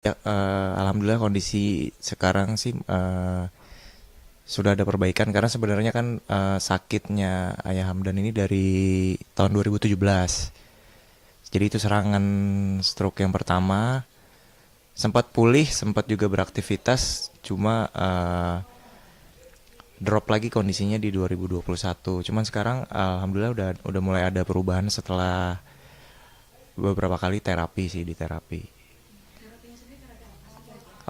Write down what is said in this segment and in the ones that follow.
Ya, alhamdulillah kondisi sekarang sih sudah ada perbaikan karena sebenarnya kan sakitnya Ayah Hamdan ini dari tahun 2017. Jadi itu serangan stroke yang pertama. Sempat pulih, sempat juga beraktivitas, cuma drop lagi kondisinya di 2021. Cuman sekarang alhamdulillah udah mulai ada perubahan setelah beberapa kali terapi sih di terapi.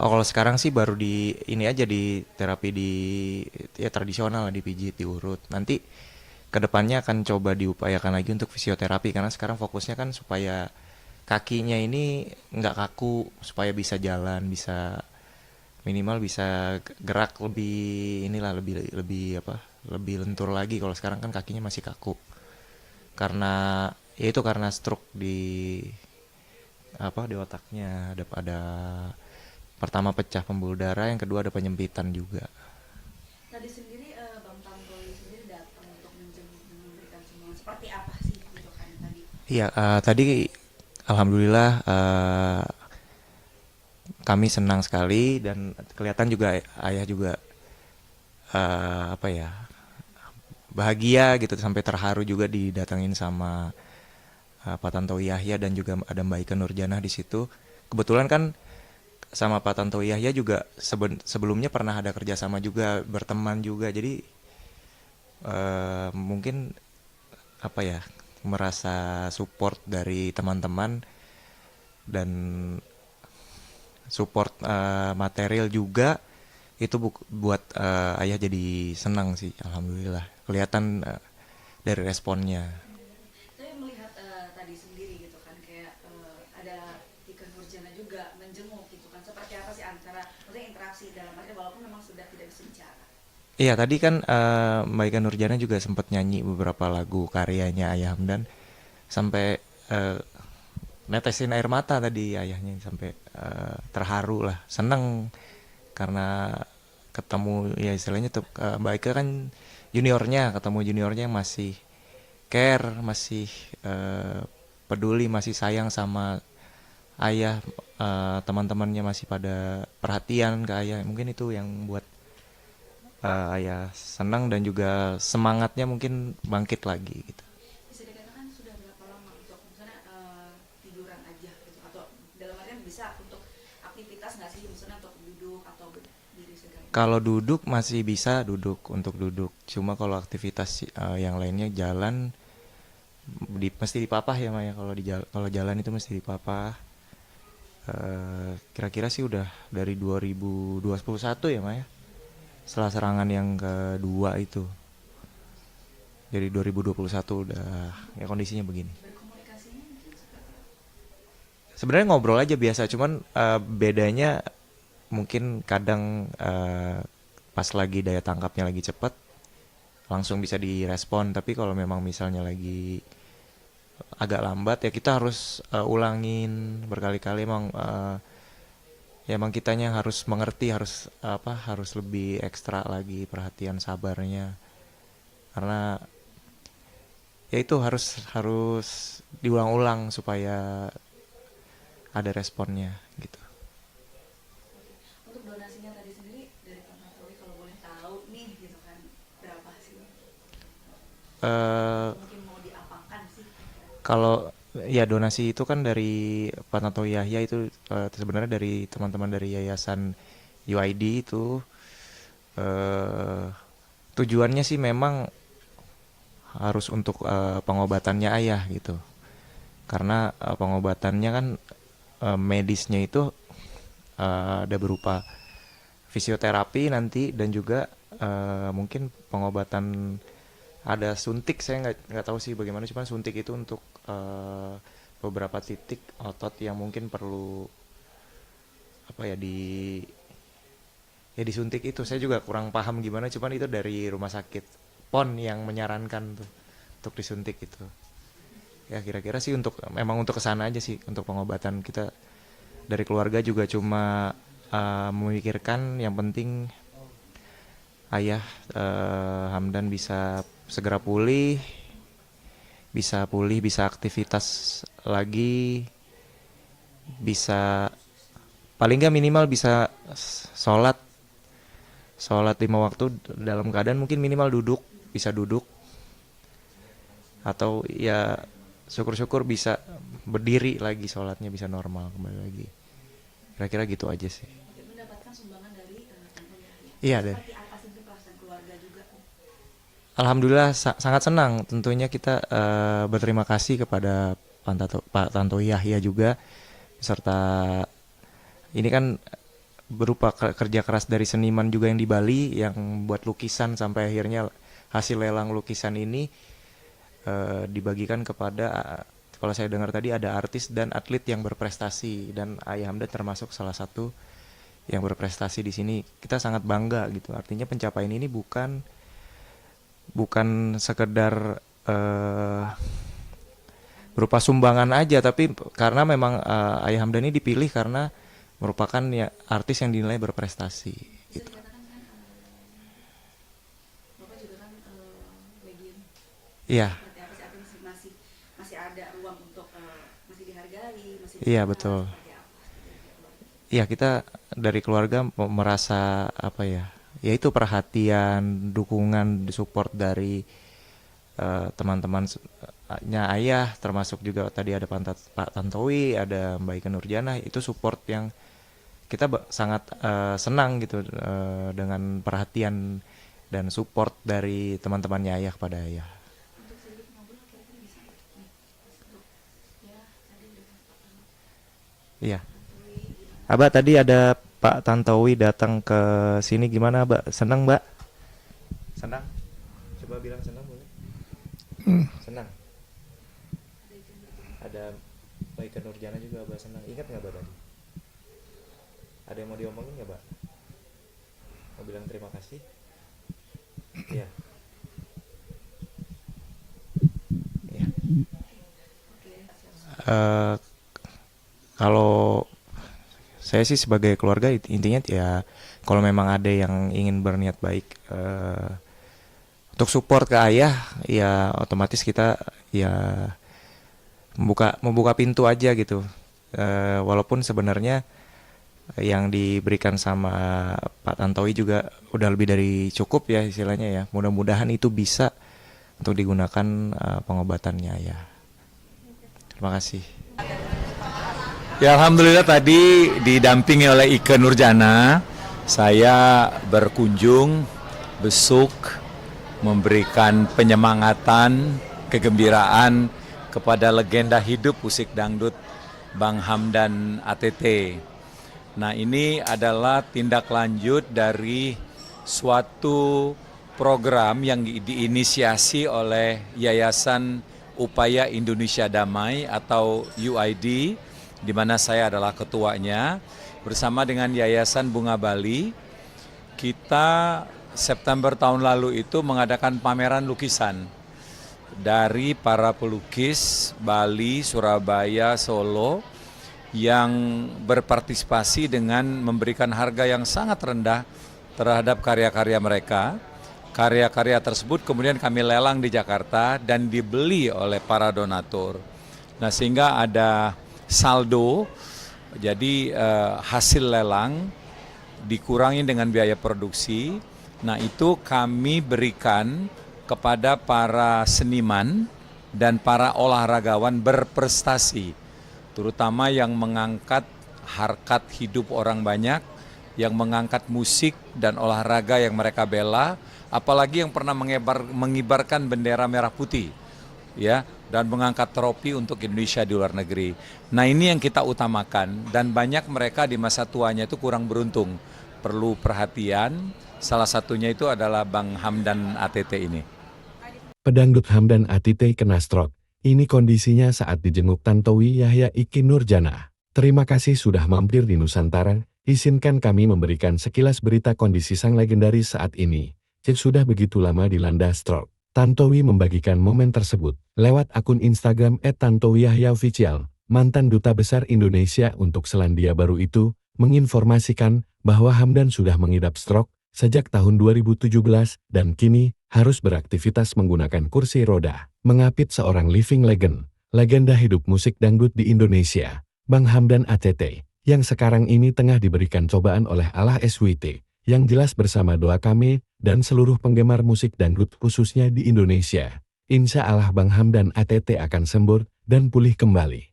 Oh, kalau sekarang sih baru di ini aja di terapi di ya tradisional lah, dipijit, diurut. Nanti kedepannya akan coba diupayakan lagi untuk fisioterapi karena sekarang fokusnya kan supaya kakinya ini nggak kaku, supaya bisa jalan, bisa minimal bisa gerak lebih inilah lebih lebih apa lebih lentur lagi. Kalau sekarang kan kakinya masih kaku karena ya itu karena stroke di otaknya ada pertama pecah pembuluh darah, yang kedua ada penyempitan juga. Tadi sendiri Bang Tantowi sendiri datang untuk memberikan sumbangan seperti apa sih gitu kan tadi? Iya, tadi alhamdulillah kami senang sekali dan kelihatan juga ayah juga apa ya bahagia gitu sampai terharu juga didatengin sama Pak Tantowi Yahya dan juga ada Mbak Ika Nurjanah di situ. Kebetulan kan sama Pak Tantowi Yahya juga sebelumnya pernah ada kerjasama juga, berteman juga. Jadi mungkin apa ya merasa support dari teman-teman dan support material juga itu buat ayah jadi senang sih, alhamdulillah kelihatan dari responnya. Saya melihat tadi sendiri gitu kan kayak ada Tika Nurjana juga menjenguk gitu kan. Seperti apa sih antara maksudnya interaksi dalam arti walaupun memang sudah tidak bisa bicara. Iya, tadi kan Mbak Ika Nurjana juga sempat nyanyi beberapa lagu karyanya Ayah Hamdan sampai eh, netesin air mata tadi ayahnya sampai terharu lah, seneng karena ketemu ya istilahnya tuh Mbak Ika kan juniornya, ketemu juniornya yang masih care, masih eh, peduli, masih sayang sama ayah, teman-temannya masih pada perhatian ke ayah. Mungkin itu yang buat ayah senang dan juga semangatnya mungkin bangkit lagi gitu. Bisa dikatakan sudah berapa lama untuk misalnya tiduran aja gitu atau dalam artian bisa untuk aktivitas nggak sih misalnya untuk duduk atau berdiri segala macam. Kalau duduk masih bisa duduk untuk duduk. Cuma kalau aktivitas yang lainnya jalan mesti dipapah ya Maya. Kalau jalan itu mesti dipapah. Kira-kira sih udah dari 2021 ya Maya. Setelah serangan yang kedua itu. Dari 2021 udah ya kondisinya begini. Berkomunikasinya mungkin seperti apa? Sebenarnya ngobrol aja biasa, cuman bedanya mungkin kadang pas lagi daya tangkapnya lagi cepet langsung bisa direspon, tapi kalau memang misalnya lagi agak lambat ya kita harus ulangin berkali-kali. Emang ya emang kitanya harus mengerti, harus lebih ekstra lagi perhatian sabarnya karena ya itu harus harus diulang-ulang supaya ada responnya gitu. Oke. Untuk donasinya tadi sendiri dari Pak Tantowi kalau boleh tahu nih gitu kan berapa sih? eh Atau mungkin mau diapakan sih kira-kira? Kalau ya donasi itu kan dari Pak Tanto Yahya itu sebenarnya dari teman-teman dari Yayasan UID itu eh, tujuannya sih memang harus untuk pengobatannya ayah gitu. Karena pengobatannya kan medisnya itu ada berupa fisioterapi nanti dan juga mungkin pengobatan, ada suntik. Saya nggak tahu sih bagaimana, cuman suntik itu untuk beberapa titik otot yang mungkin perlu apa ya disuntik. Itu saya juga kurang paham gimana, cuman itu dari rumah sakit PON yang menyarankan tuh untuk disuntik itu. Ya kira-kira sih untuk memang untuk kesana aja sih untuk pengobatan. Kita dari keluarga juga cuma memikirkan yang penting ayah Hamdan bisa segera pulih, bisa aktivitas lagi, bisa paling nggak minimal bisa sholat sholat 5 waktu dalam keadaan mungkin minimal duduk, bisa duduk, atau ya syukur-syukur bisa berdiri lagi, sholatnya bisa normal kembali lagi. Kira-kira gitu aja sih. Oke, mendapatkan sumbangan dari Tante Yahya. Iya deh. Seperti apa sih itu perasaan keluarga juga? Alhamdulillah sangat senang. Tentunya kita berterima kasih kepada Pak Tanto Yahya juga, serta ini kan berupa kerja keras dari seniman juga yang di Bali yang buat lukisan, sampai akhirnya hasil lelang lukisan ini dibagikan kepada, kalau saya dengar tadi ada artis dan atlet yang berprestasi, dan Ayah Hamdan termasuk salah satu yang berprestasi di sini. Kita sangat bangga gitu. Artinya pencapaian ini bukan sekedar berupa sumbangan aja, tapi karena memang Ayah Hamdan ini dipilih karena merupakan ya artis yang dinilai berprestasi Bisa gitu. dikatakan kan Bapak juga kan legion. Iya, Seperti apa sih, artinya masih ada ruang untuk masih dihargai, masih iya dikenal, betul. seperti apa dari keluarga? Iya, kita dari keluarga merasa apa ya? Yaitu perhatian, dukungan, support dari teman-temannya Ayah, termasuk juga tadi ada Pak Tantowi, ada Mbak Ika Nurjana, itu support yang kita sangat senang gitu dengan perhatian dan support dari teman-temannya Ayah kepada Ayah. Untuk sedikit ngobrol kira-kira bisa nggak? Nih, untuk ya tadi udah Iya. Tantowi gimana? Abah, tadi ada Pak Tantowi datang ke sini, gimana Mbak? Senang Mbak? Senang? Coba bilang senang boleh? Senang. Ada Mbak Ika Nurjana juga Abah senang. Ingat nggak Mbak tadi? Ada yang mau diomongin nggak Mbak? Mau bilang terima kasih? Iya. Iya. Oke, Eh, Kalau saya sih sebagai keluarga intinya ya, kalau memang ada yang ingin berniat baik untuk support ke Ayah, ya otomatis kita ya membuka pintu aja gitu. Walaupun sebenarnya yang diberikan sama Pak Tantowi juga udah lebih dari cukup ya istilahnya ya. Mudah-mudahan itu bisa untuk digunakan pengobatannya ya. Terima kasih. Ya alhamdulillah tadi didampingi oleh Ika Nurjana, saya berkunjung, besuk, memberikan penyemangatan, kegembiraan kepada legenda hidup musik dangdut Bang Hamdan ATT. Nah ini adalah tindak lanjut dari suatu program yang diinisiasi oleh Yayasan Upaya Indonesia Damai atau UID, di mana saya adalah ketuanya, bersama dengan Yayasan Bunga Bali. Kita September tahun lalu itu mengadakan pameran lukisan dari para pelukis Bali, Surabaya, Solo yang berpartisipasi dengan memberikan harga yang sangat rendah terhadap karya-karya mereka. Karya-karya tersebut kemudian kami lelang di Jakarta dan dibeli oleh para donatur. Nah sehingga ada saldo, jadi hasil lelang dikurangi dengan biaya produksi. Nah itu kami berikan kepada para seniman dan para olahragawan berprestasi, terutama yang mengangkat harkat hidup orang banyak, yang mengangkat musik dan olahraga yang mereka bela, apalagi yang pernah mengibarkan bendera merah putih, ya, dan mengangkat trofi untuk Indonesia di luar negeri. Nah ini yang kita utamakan, dan banyak mereka di masa tuanya itu kurang beruntung, perlu perhatian. Salah satunya itu adalah Bang Hamdan ATT ini. Pedangdut Hamdan ATT kena stroke. Ini kondisinya saat dijenguk Tantowi Yahya Iki Nurjana. Terima kasih sudah mampir di Nusantara. Izinkan kami memberikan sekilas berita kondisi sang legendaris saat ini. Sudah begitu lama dilanda stroke. Tantowi membagikan momen tersebut lewat akun Instagram @tantowiyahyafficial. Mantan Duta Besar Indonesia untuk Selandia Baru itu menginformasikan bahwa Hamdan sudah mengidap stroke sejak tahun 2017 dan kini harus beraktivitas menggunakan kursi roda. Mengapit seorang living legend, legenda hidup musik dangdut di Indonesia, Bang Hamdan ATT, yang sekarang ini tengah diberikan cobaan oleh Allah SWT, yang jelas bersama doa kami dan seluruh penggemar musik dangdut khususnya di Indonesia. Insya Allah Bang Hamdan ATT akan sembuh dan pulih kembali.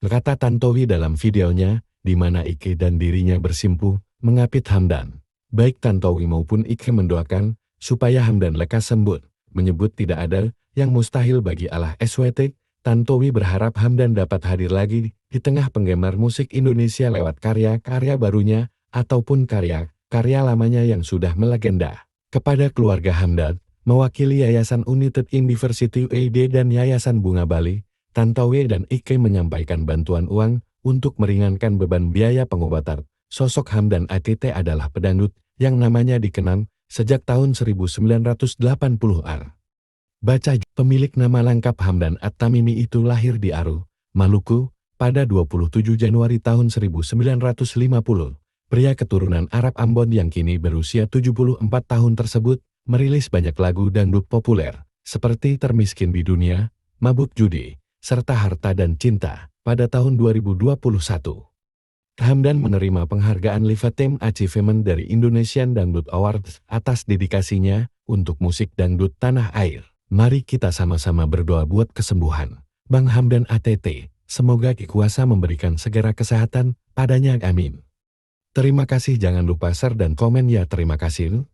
Kata Tantowi dalam videonya, di mana Ike dan dirinya bersimpuh mengapit Hamdan. Baik Tantowi maupun Ike mendoakan supaya Hamdan lekas sembuh, menyebut tidak ada yang mustahil bagi Allah SWT. Tantowi berharap Hamdan dapat hadir lagi di tengah penggemar musik Indonesia lewat karya-karya barunya ataupun karya-karya lamanya yang sudah melegenda. Kepada keluarga Hamdan, mewakili Yayasan United University UID dan Yayasan Bunga Bali, Tantowi dan Ike menyampaikan bantuan uang untuk meringankan beban biaya pengobatan. Sosok Hamdan ATT adalah pedangdut yang namanya dikenang sejak tahun 1980-an. Baca, pemilik nama lengkap Hamdan At-Tamimi itu lahir di Aru, Maluku, pada 27 Januari tahun 1950. Pria keturunan Arab Ambon yang kini berusia 74 tahun tersebut, merilis banyak lagu dangdut populer, seperti Termiskin di Dunia, Mabuk Judi, serta Harta dan Cinta, pada tahun 2021. Hamdan menerima penghargaan Lifetime Achievement dari Indonesian Dangdut Awards atas dedikasinya untuk musik dangdut tanah air. Mari kita sama-sama berdoa buat kesembuhan Bang Hamdan ATT. Semoga Ki Kuasa memberikan segera kesehatan padanya, amin. Terima kasih, jangan lupa share dan komen ya, terima kasih.